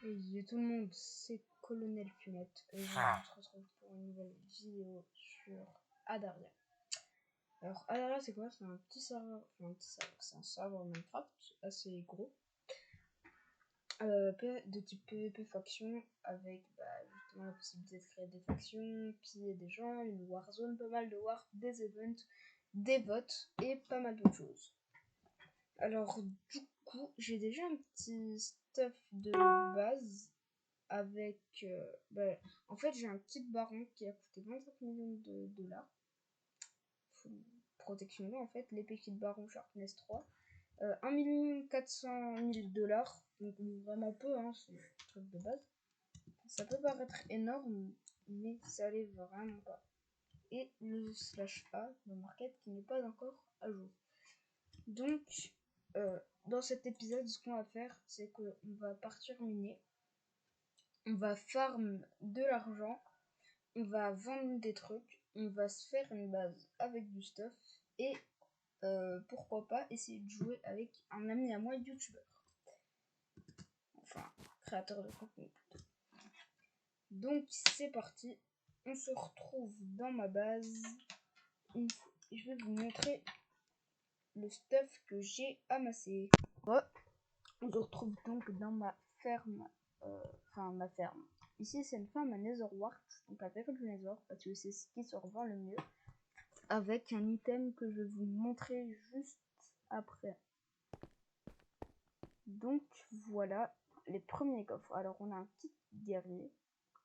Hey tout le monde, c'est Colonel Fumette et on se retrouve pour une nouvelle vidéo sur Adaria. Alors Adaria c'est quoi? C'est un petit serveur, c'est un serveur Minecraft assez gros de type PvP faction avec justement la possibilité de créer des factions, piller des gens, une warzone, pas mal de warp, des events, des votes et pas mal d'autres choses. Alors du coup j'ai déjà un petit stuff de base avec en fait j'ai un kit baron qui a coûté 25 millions de dollars, protection en fait, l'épée kit baron sharpness 3, 1 400 000 dollars, donc vraiment peu, hein, c'est un truc de base. Ça peut paraître énorme mais ça l'est vraiment pas. Et le /A, le market, qui n'est pas encore à jour. Donc dans cet épisode ce qu'on va faire c'est qu'on va partir miner, on va farm de l'argent, on va vendre des trucs, on va se faire une base avec du stuff et pourquoi pas essayer de jouer avec un ami à moi youtubeur, enfin créateur de contenu. Donc c'est parti, on se retrouve dans ma base. Je vais vous montrer le stuff que j'ai amassé. On se retrouve donc dans ma ferme, ma ferme. Ici c'est une ferme à Netherwart, donc avec du Nether, parce que c'est ce qui se revend le mieux, avec un item que je vais vous montrer juste après. Donc voilà les premiers coffres. Alors on a un kit guerrier,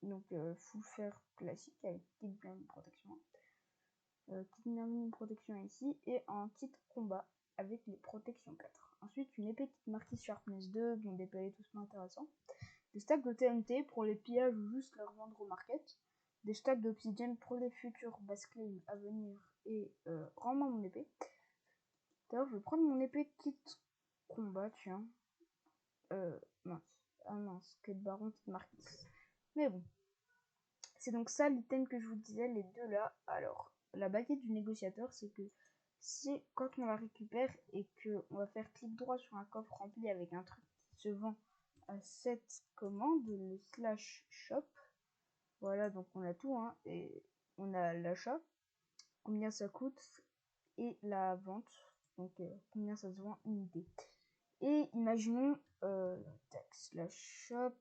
donc full fer classique avec kit blinding protection, kit blinding protection ici, et un kit combat avec les protections 4. Ensuite une épée kit marquise sharpness 2, bon des pellets tout ça intéressant. Des stacks de TNT pour les pillages ou juste les revendre au market. Des stacks d'obsidienne pour les futurs base claim à venir et rends-moi mon épée. D'ailleurs, je vais prendre mon épée kit combat, tiens. Mince. Ah mince, que de baron kit marquise. Mais bon. C'est donc ça l'item que je vous disais, les deux là. Alors, la baguette du négociateur, c'est que si quand on la récupère et que on va faire clic droit sur un coffre rempli avec un truc qui se vend à cette commande, le /shop. Voilà, donc on a tout, hein, et on a l'achat, combien ça coûte, et la vente, donc combien ça se vend unité. Et imaginons /shop,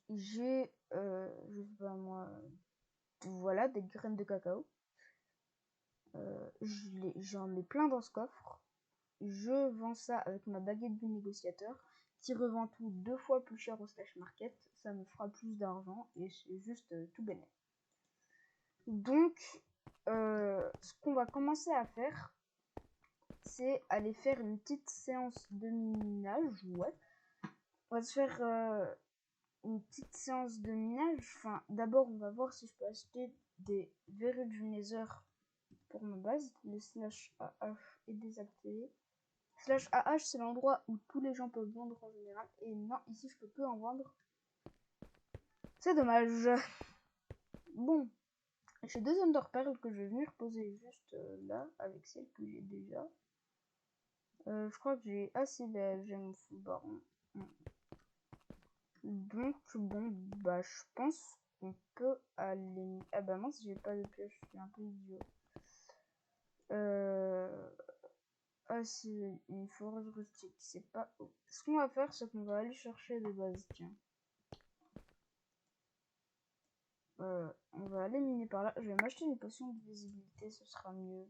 j'ai je sais pas moi, voilà, des graines de cacao, j'en mets plein dans ce coffre, je vends ça avec ma baguette du négociateur qui revend tout 2 fois plus cher au /market, ça me fera plus d'argent et c'est juste tout bénéf. Donc ce qu'on va commencer à faire, c'est aller faire une petite séance de minage. Ouais, on va se faire une petite séance de minage. Enfin, d'abord on va voir si je peux acheter des verrues du Nether pour ma base. Le /AH est désactivé. /AH c'est l'endroit où tous les gens peuvent vendre en général, et non, ici je peux plus en vendre, c'est dommage. Bon, j'ai 2 Ender Pearl que je vais venir poser juste là avec celles que j'ai déjà. Je crois que j'ai assez de gemmes full baron. Donc bon, je pense qu'on peut aller. Ah bah mince, j'ai pas de pioche, je suis un peu idiot. Ah c'est une forêt rustique, c'est pas. Ce qu'on va faire, c'est qu'on va aller chercher des bases, tiens. On va aller miner par là. Je vais m'acheter une potion de visibilité, ce sera mieux.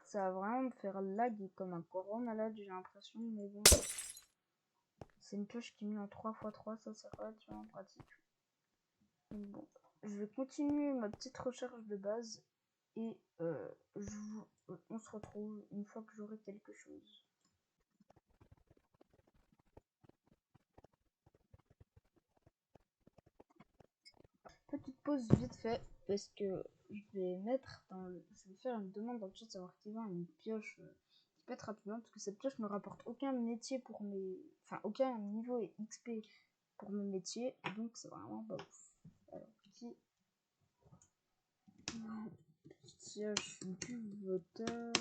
Ça va vraiment me faire lag comme un corps malade, j'ai l'impression, mais bon. C'est une pioche qui est mise en 3x3, ça c'est relativement pratique. Donc bon, je vais continuer ma petite recherche de base et on se retrouve une fois que j'aurai quelque chose. Petite pause vite fait parce que je vais faire une demande dans le chat, savoir qui vend une pioche qui pète rapidement, parce que cette pioche me rapporte aucun métier pour aucun niveau et XP pour mes métiers, donc c'est vraiment pas ouf. Alors petit pioche du voteur.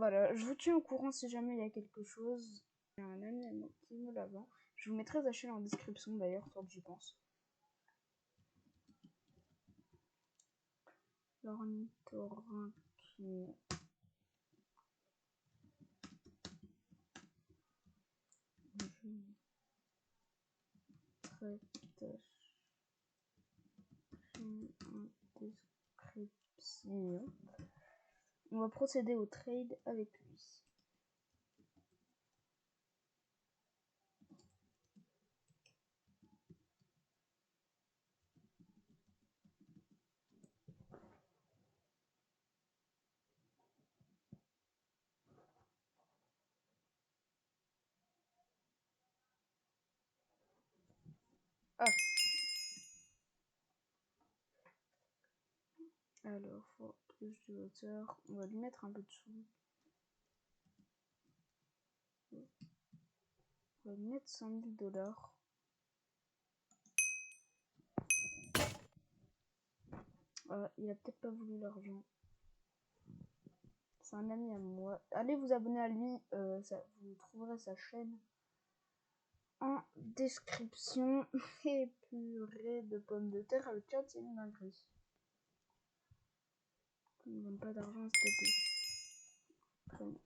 voilà, je vous tiens au courant si jamais il y a quelque chose. Il y a un ami à moi qui me la vend. Je vous mettrai sa chaîne en description d'ailleurs, tant que j'y pense. L'ornithorynque. Description. On va procéder au trade avec lui. Ah. Alors, plus de hauteur. On va lui mettre un peu de sous. On va lui mettre 100 000 $. Il a peut-être pas voulu l'argent. C'est un ami à moi. Allez vous abonner à lui. Vous trouverez sa chaîne en description. Et purée de pommes de terre. Le chat, c'est une dinguerie. Il ne donne pas d'argent, s'il te plaît. Très bien.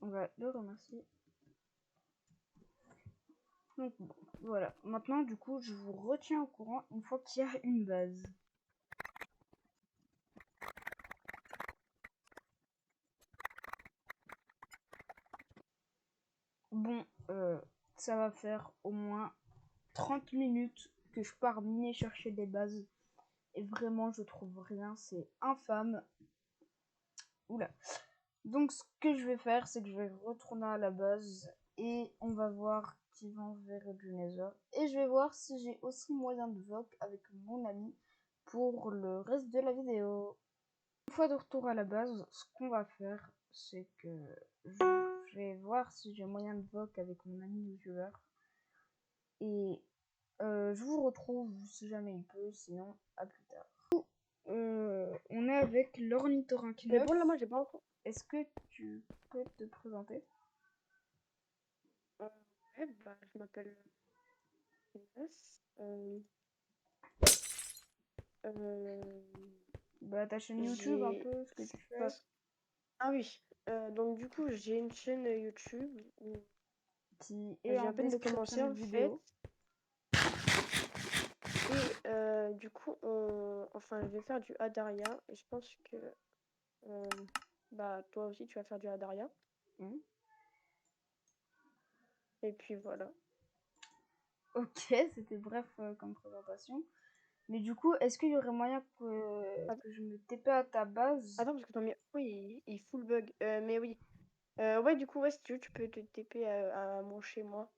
On va le remercier. Donc bon, voilà. Maintenant, du coup, je vous retiens au courant une fois qu'il y a une base. Bon, ça va faire au moins 30 minutes que je pars miner chercher des bases. Et vraiment, je trouve rien. C'est infâme. Oula. Donc, ce que je vais faire, c'est que je vais retourner à la base. Et on va voir qui va vers du Nether. Et je vais voir si j'ai aussi moyen de vogue avec mon ami pour le reste de la vidéo. Une fois de retour à la base, ce qu'on va faire, c'est que je vais voir si j'ai moyen de vogue avec mon ami YouTuber. Et je vous retrouve si jamais il peut, sinon à plus tard. On est avec l'ornithorynque 9. Mais bon, là, moi, j'ai pas encore. Est-ce que tu peux te présenter? Ouais, bah, je m'appelle Inès. Bah, ta chaîne YouTube, un peu, ce que tu fais. Ah oui. Donc, du coup, j'ai une chaîne YouTube où Qui est j'ai en à peine de commencer, description de en fait. vidéo. Et du coup, enfin, je vais faire du Adaria. Et je pense que bah, toi aussi, tu vas faire du Adaria. Et puis voilà. Ok, c'était bref comme présentation. Mais du coup, est-ce qu'il y aurait moyen que je me TP à ta base? Attends, parce que ton micro, il full bug. Mais oui. Ouais, du coup, ouais, si tu veux, tu peux te TP à mon chez moi.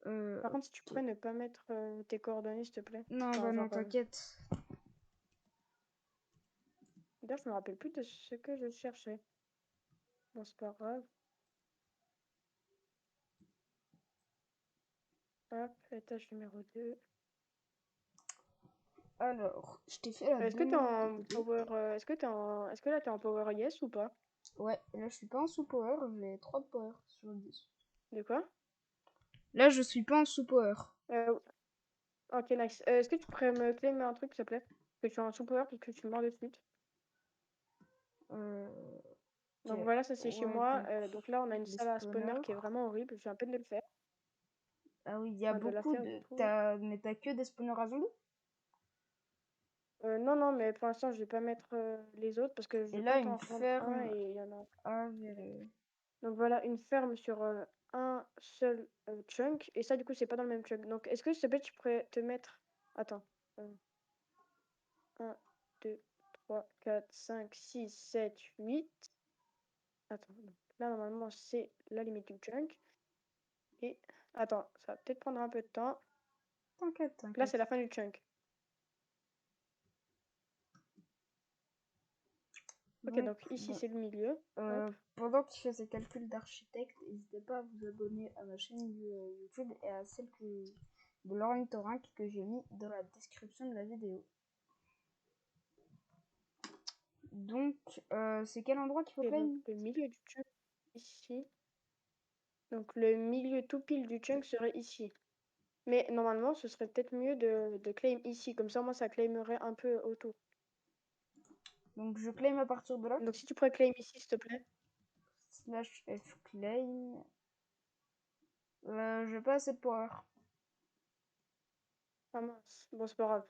Par contre, si tu pourrais ne pas mettre tes coordonnées, s'il te plaît. Non, Enfin, bah non, genre, t'inquiète. d'ailleurs, je me rappelle plus de ce que je cherchais. Bon, c'est pas grave. Hop, étage numéro 2. Alors, je t'ai fait la Est-ce que t'es demande en de TP. power... Est-ce que là, t'es en power yes ou pas? Ouais, là je suis pas en sous-power, j'ai 3 de power sur 10. De quoi? Là je suis pas en sous-power. Ok, nice. Est-ce que tu pourrais me claim un truc, s'il te plaît? Que tu es en sous-power parce que tu meurs de suite. Donc Ok. voilà, ça c'est chez Ouais, moi. Donc là, on a une les salle à spawner spawners. qui est vraiment horrible. Je viens à peine de le faire. Ah oui, il y a Enfin, de la beaucoup faire, du de. coup. Mais t'as que des spawners à zombies? Non, non, mais pour l'instant, je vais pas mettre les autres parce que je Et veux là, pas une t'en rendre un ferme et il y en a. à verrer. Donc voilà, une ferme sur un seul chunk. Et ça, du coup, c'est pas dans le même chunk. Donc, est-ce que, s'il te plaît, tu pourrais te mettre. Attends. 1, 2, 3, 4, 5, 6, 7, 8. Attends. Donc là, normalement, c'est la limite du chunk. Et. Attends, ça va peut-être prendre un peu de temps. T'inquiète, Là, t'inquiète. c'est la fin du chunk. Ok, Donc, donc ici c'est le milieu. Hop. pendant qu'il fait ses calculs d'architecte, n'hésitez pas à vous abonner à ma chaîne YouTube et à celle de l'ornithorynque que j'ai mis dans la description de la vidéo. Donc, c'est quel endroit qu'il faut Ok, claim? donc le milieu du chunk ici. Donc le milieu tout pile du chunk serait ici. Mais normalement, ce serait peut-être mieux de claim ici. Comme ça, moi, ça claimerait un peu autour. Donc, je claim à partir de là. Donc si tu pourrais claim ici, s'il te plaît. Slash F claim. J'ai pas assez de power. Ah mince. Bon, c'est pas grave.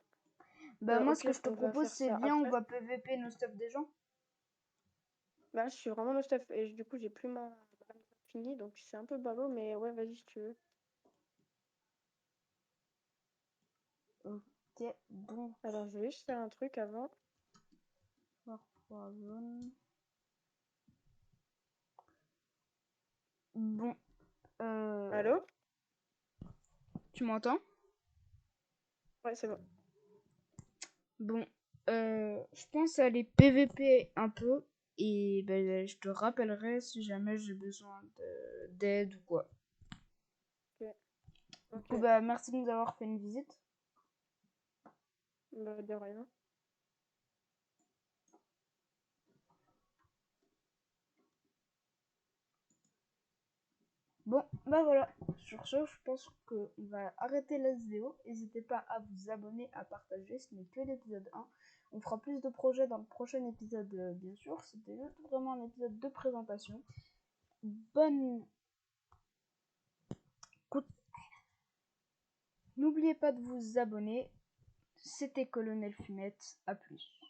Bah, moi, Au ce que pire, je te on va propose, faire c'est ça viens, on après. va PVP nos stuff des gens. Bah, je suis vraiment no stuff. Et du coup, j'ai plus ma finie. Donc c'est un peu ballot. Mais ouais, vas-y si tu veux. Ok, donc. Alors, je vais juste faire un truc avant. Bon. Allô? Tu m'entends? Ouais, c'est bon. Bon. Je pense aller PVP un peu. Et ben, je te rappellerai si jamais j'ai besoin d'aide ou quoi. Ok. Du Ok. coup, bah, merci de nous avoir fait une visite. Bah, de rien. Bon, bah voilà. Sur ce, je pense qu'on va arrêter la vidéo. N'hésitez pas à vous abonner, à partager. Ce n'est que l'épisode 1. On fera plus de projets dans le prochain épisode, bien sûr. C'était juste vraiment un épisode de présentation. Bonne écoute. N'oubliez pas de vous abonner. C'était Colonel Fumette. À plus.